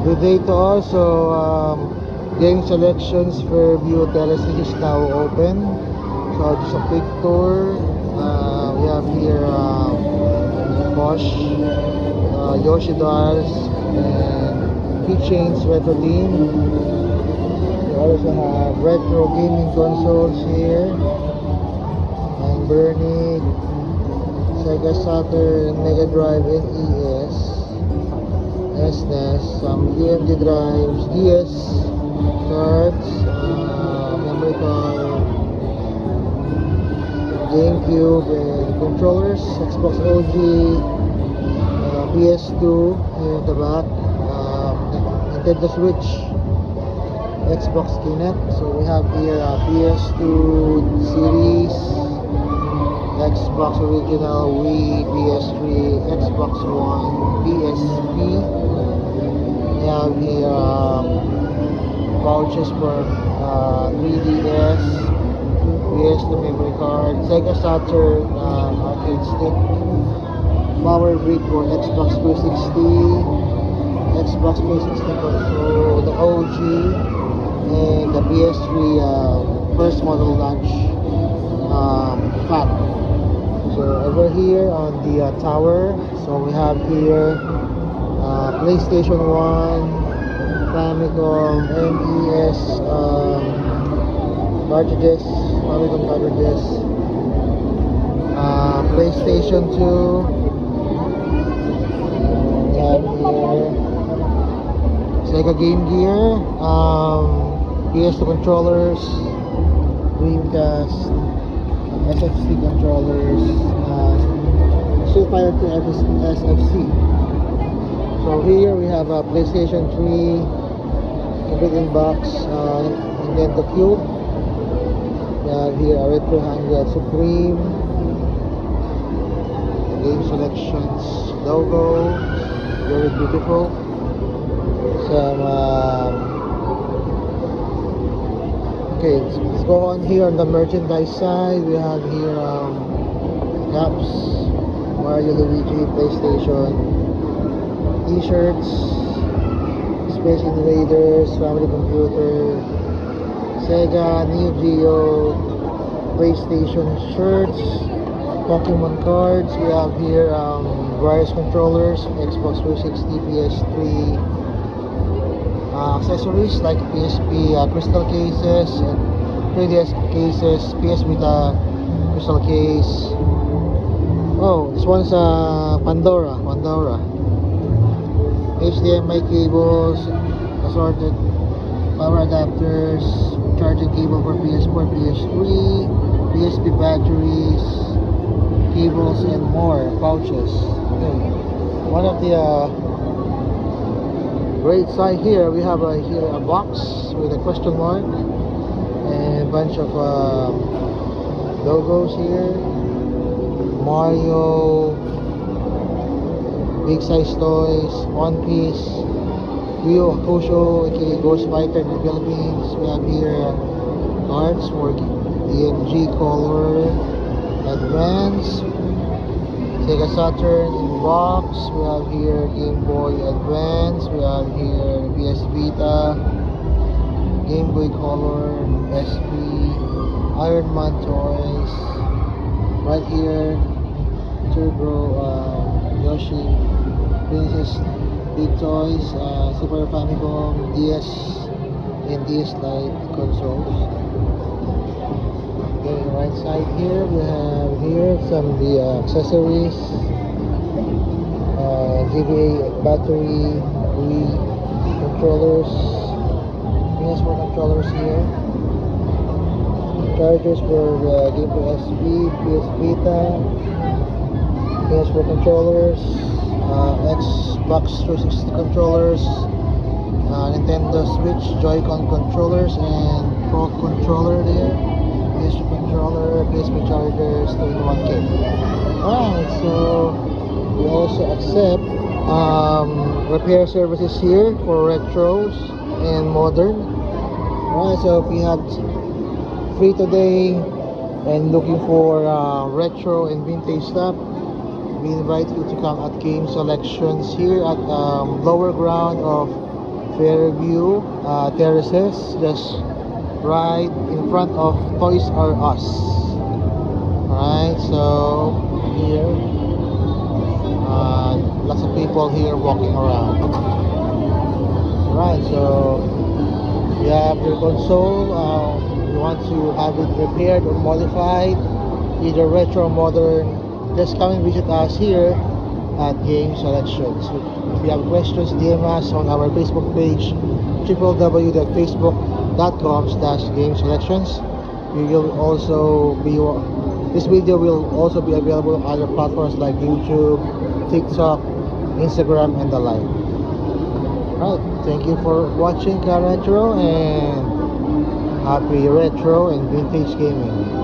Good day to all. So, game selections for View Telecity is now open. So, just a quick tour. We have here Bosch, Yoshida's, and Keychains Retro Team. We also have retro gaming consoles here, and Bernie, Sega Saturn, Mega Drive, NES, SNES, some UMD drives, DS cards, memory card, GameCube, and controllers, Xbox OG, PS2 here at the back, Nintendo Switch, Xbox Kinect. So we have here PS2 series, Xbox original, Wii, PS3, Xbox One, PSP. We have here vouchers for 3DS, PS2 memory card, Sega Saturn arcade stick, power brick for Xbox 360, Xbox 360 console, the OG, and the PS3 first model launch pack. So over here on the tower, so we have here PlayStation 1, Famicom, NES cartridges, Famicom cartridges, PlayStation 2. We have here Sega Game Gear, PS2 controllers, Dreamcast, SFC controllers, Street Fighter 2 SFC. So here we have a PlayStation 3 complete in box, Nintendo Cube. We have here a Retro 100 Supreme, game selections logo, very beautiful. Some okay, let's go on here on the merchandise side. We have here caps, Mario, Luigi, PlayStation, t-shirts, Space Invaders, Family Computer, Sega, Neo Geo, PlayStation shirts, Pokemon cards. We have here various controllers, Xbox 360, PS3, accessories like PSP crystal cases, 3DS cases, PS Vita crystal case. Oh, this one's Pandora. HDMI cables, assorted power adapters, charging cable for PS4, PS3, PSP batteries, cables, and more pouches. Okay. One of the great side here, we have here a box with a question mark and a bunch of logos here. Mario, big size toys, One Piece, Yu Hakusho, aka Ghost Fighter in the Philippines. We have here cards for DMG Color Advance, Sega Saturn in box. We have here Game Boy Advance. We have here PS Vita, Game Boy Color, SP, Iron Man toys. Right here, Turbo Yoshi, Princess Big Toys, Super Famicom, DS, and DS Lite consoles. Okay, right side here, we have here some of the accessories, GBA battery, Wii controllers, PS4 controllers here, chargers for Game Boy SP, PS Vita, PS4 controllers, Xbox 360 controllers, Nintendo Switch Joy-Con controllers, and Pro controller there, PS3 controller, PSP chargers, 2-in-1 kit. Alright, so we also accept repair services here for retros and modern. Alright, so if you have free today and looking for retro and vintage stuff, we invite you to come at Game Selections here at lower ground of Fairview Terraces, just right in front of Toys R Us. Alright, so here, lots of people here walking around. Alright, so you have your console. You want to have it repaired or modified, either retro or modern, just come and visit us here at Game Selections. If you have questions, DM us on our Facebook page, www.facebook.com/gameselections. We will also be This video will also be available on other platforms like YouTube, TikTok, Instagram, and the like. Alright, thank you for watching Car Retro, and happy retro and vintage gaming.